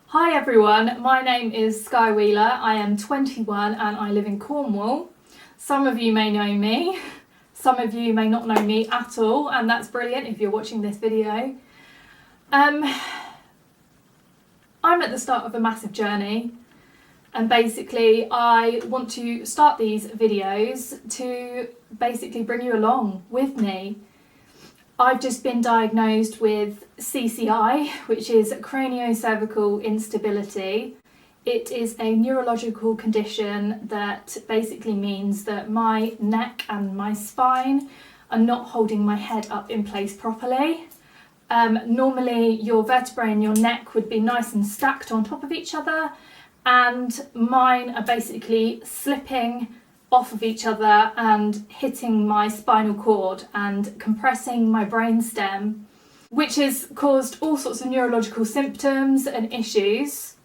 Hi everyone, my name is Skye Wheeler. I am 21 and I live in Cornwall. Some of you may know me, some of you may not know me at all, and that's brilliant if you're watching this video. I'm at the start of a massive journey, and basically I want to start these videos to basically bring you along with me. I've just been diagnosed with CCI, which is craniocervical instability. It is a neurological condition that basically means that my neck and my spine are not holding my head up in place properly. Normally your vertebrae in your neck would be nice and stacked on top of each other, and mine are basically slipping off of each other and hitting my spinal cord and compressing my brainstem, which has caused all sorts of neurological symptoms and issues.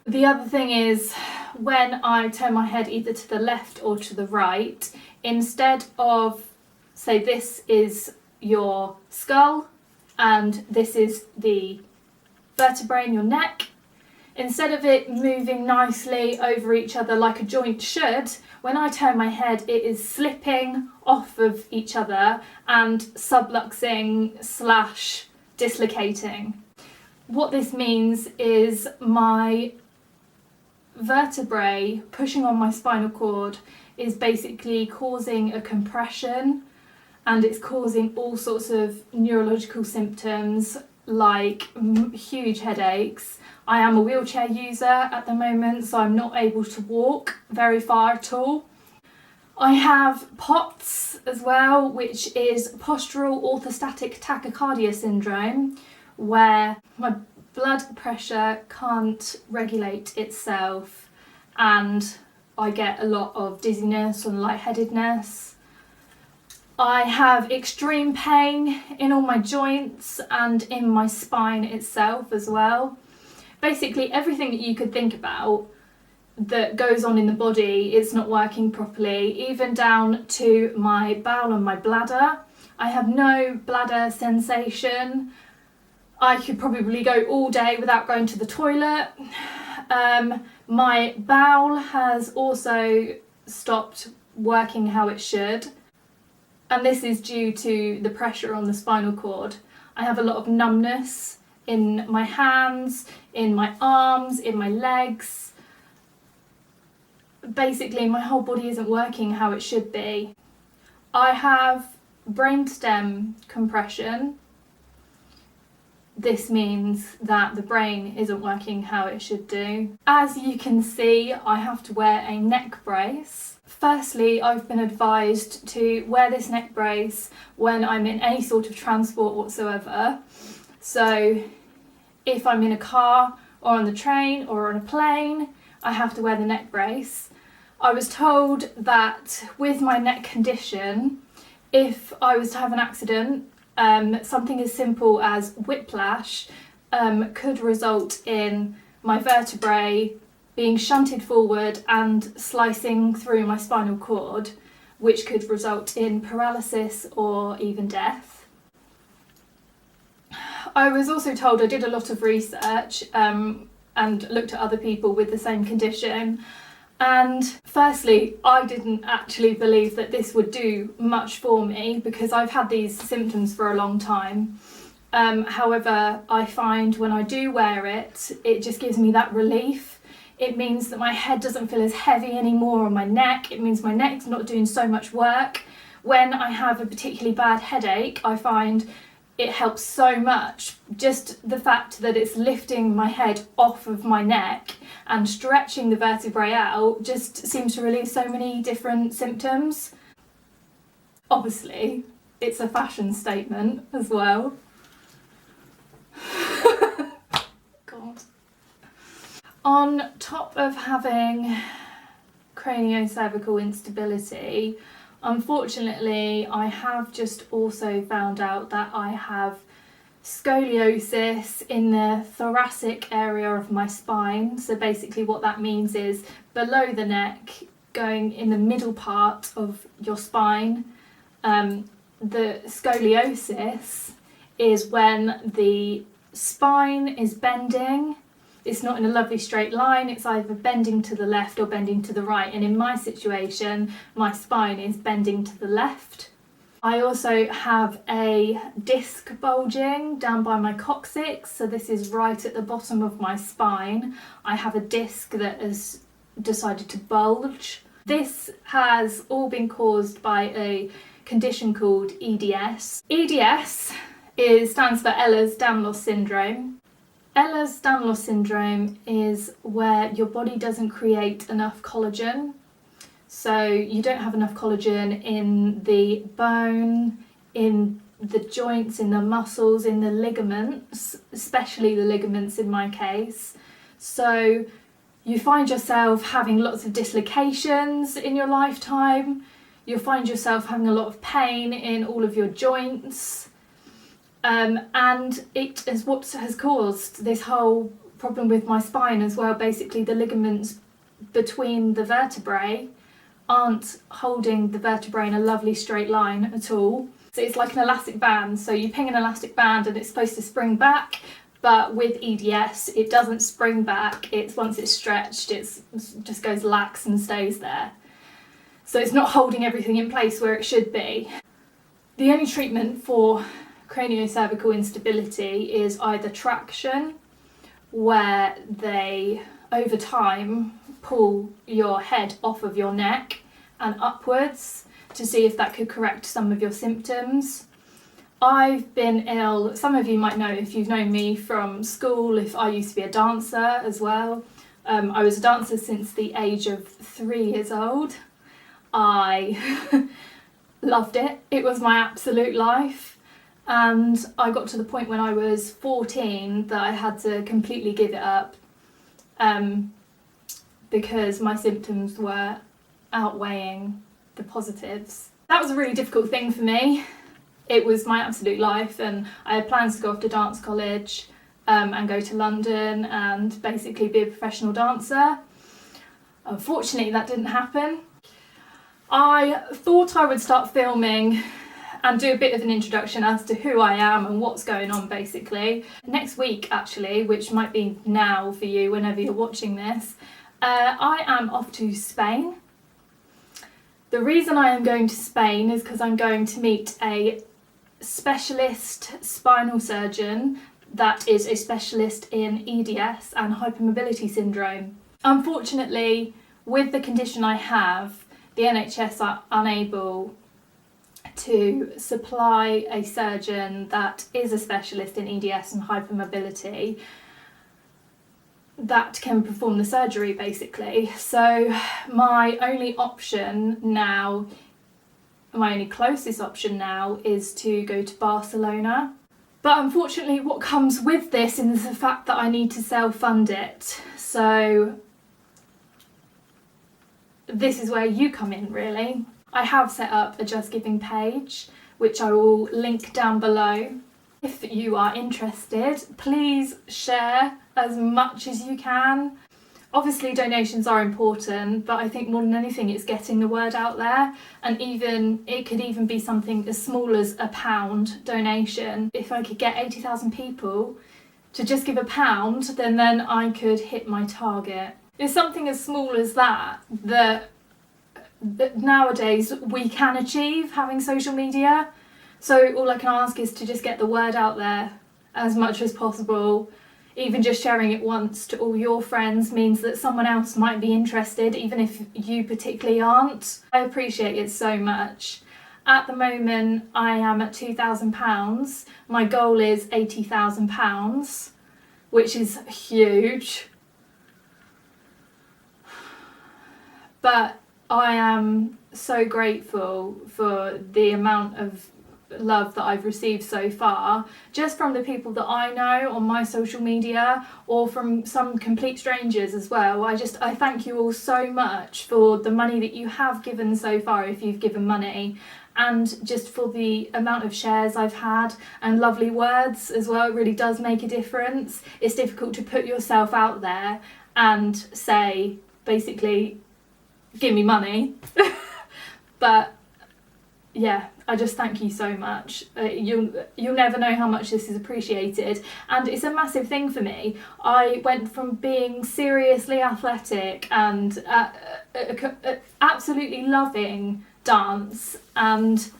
The other thing is, when I turn my head either to the left or to the right, instead of, say, this is your skull and this is the vertebrae in your neck, instead of it moving nicely over each other like a joint should, when I turn my head, it is slipping off of each other and subluxing / dislocating. What this means is my vertebrae pushing on my spinal cord is basically causing a compression, and it's causing all sorts of neurological symptoms like huge headaches. I am a wheelchair user at the moment, so I'm not able to walk very far at all. I have POTS as well, which is postural orthostatic tachycardia syndrome, where my blood pressure can't regulate itself and I get a lot of dizziness and lightheadedness. I have extreme pain in all my joints and in my spine itself as well. Basically everything that you could think about that goes on in the body, it's not working properly, even down to my bowel and my bladder. I have no bladder sensation. I could probably go all day without going to the toilet. My bowel has also stopped working how it should, and this is due to the pressure on the spinal cord. I have a lot of numbness in my hands, in my arms, in my legs. Basically, my whole body isn't working how it should be. I have brainstem compression. This means that the brain isn't working how it should do. As you can see, I have to wear a neck brace. Firstly, I've been advised to wear this neck brace when I'm in any sort of transport whatsoever. So if I'm in a car or on the train or on a plane, I have to wear the neck brace. I was told that with my neck condition, if I was to have an accident, something as simple as whiplash could result in my vertebrae being shunted forward and slicing through my spinal cord, which could result in paralysis or even death. I was also told, I did a lot of research and looked at other people with the same condition, and firstly, I didn't actually believe that this would do much for me because I've had these symptoms for a long time. However, I find when I do wear it, it just gives me that relief. It means that my head doesn't feel as heavy anymore on my neck. It means my neck's not doing so much work. When I have a particularly bad headache, I find it helps so much. Just the fact that it's lifting my head off of my neck and stretching the vertebrae out just seems to relieve so many different symptoms. Obviously, it's a fashion statement as well. God. On top of having craniocervical instability, unfortunately, I have just also found out that I have scoliosis in the thoracic area of my spine. So basically what that means is below the neck, going in the middle part of your spine. The scoliosis is when the spine is bending. It's not in a lovely straight line, it's either bending to the left or bending to the right, and in my situation, my spine is bending to the left. I also have a disc bulging down by my coccyx, so this is right at the bottom of my spine. I have a disc that has decided to bulge. This has all been caused by a condition called EDS. EDS stands for Ehlers-Danlos syndrome. Ehlers-Danlos syndrome is where your body doesn't create enough collagen. So you don't have enough collagen in the bone, in the joints, in the muscles, in the ligaments, especially the ligaments in my case. So you find yourself having lots of dislocations in your lifetime. You'll find yourself having a lot of pain in all of your joints. And it is what has caused this whole problem with my spine as well. Basically, the ligaments between the vertebrae aren't holding the vertebrae in a lovely straight line at all. So it's like an elastic band. So you ping an elastic band and it's supposed to spring back, but with EDS, it doesn't spring back. It's once it's stretched, it just goes lax and stays there. So it's not holding everything in place where it should be. The only treatment for craniocervical instability is either traction, where they over time pull your head off of your neck and upwards to see if that could correct some of your symptoms. I've been ill, some of you might know if you've known me from school, if I used to be a dancer as well. I was a dancer since the age of 3 years old. I loved it. It was my absolute life. And I got to the point when I was 14 that I had to completely give it up because my symptoms were outweighing the positives. That was a really difficult thing for me. It was my absolute life, and I had plans to go off to dance college and go to London and basically be a professional dancer. Unfortunately, that didn't happen. I thought I would start filming and do a bit of an introduction as to who I am and what's going on basically. Next week actually, which might be now for you whenever you're watching this, I am off to Spain. The reason I am going to Spain is because I'm going to meet a specialist spinal surgeon that is a specialist in EDS and hypermobility syndrome. Unfortunately, with the condition I have, the NHS are unable to supply a surgeon that is a specialist in EDS and hypermobility that can perform the surgery basically. So my only option now, my only closest option now is to go to Barcelona. But unfortunately what comes with this is the fact that I need to self-fund it. So this is where you come in really. I have set up a JustGiving page, which I will link down below. If you are interested, please share as much as you can. Obviously donations are important, but I think more than anything it's getting the word out there, and even it could even be something as small as £1 donation. If I could get 80,000 people to just give £1, then I could hit my target. It's something as small as that nowadays we can achieve having social media. So all I can ask is to just get the word out there as much as possible. Even just sharing it once to all your friends means that someone else might be interested, even if you particularly aren't. I appreciate it so much. At the moment, I am at £2,000. My goal is £80,000, which is huge. But I am so grateful for the amount of love that I've received so far, just from the people that I know on my social media, or from some complete strangers as well. I thank you all so much for the money that you have given so far, if you've given money, and just for the amount of shares I've had and lovely words as well. It really does make a difference. It's difficult to put yourself out there and say, basically, give me money. But yeah, I just thank you so much. You'll never know how much this is appreciated, and it's a massive thing for me. I went from being seriously athletic and absolutely loving dance, and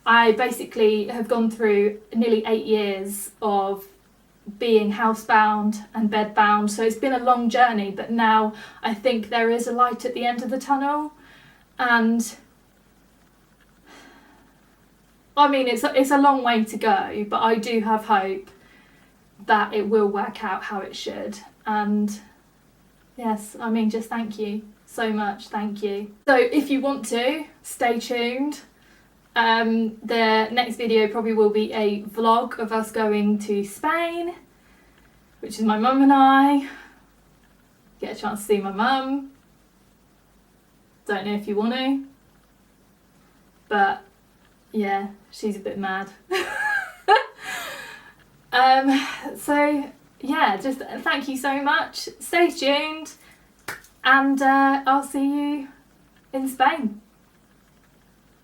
I basically have gone through nearly 8 years of being housebound and bedbound, so it's been a long journey, but now I think there is a light at the end of the tunnel. And I mean, it's a long way to go, but I do have hope that it will work out how it should. And yes, I mean, just thank you so much. Thank you. So if you want to, stay tuned. The next video probably will be a vlog of us going to Spain, which is my mum and I. Get a chance to see my mum. Don't know if you want to, but yeah, she's a bit mad. So yeah, just thank you so much. Stay tuned, and I'll see you in Spain.